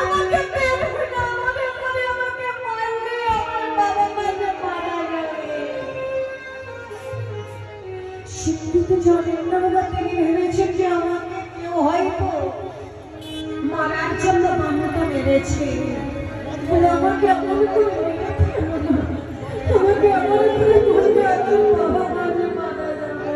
আমাকে মেরো না, মনে করে আমাকে মারলে আমার বাবা মাঝে মারা যাবে। শিক্ষিত জনেন্দ্রদা তিনি ভেবেছেন যে আমাকে কেউ হয়তো মারার জন্য বান্নাটা মেরেছে। বলে আমাকে এমন করে মেরে ফেলো না, আমাকে এমন করে বলবে আমার বাবা মাঝে মারা যাবে।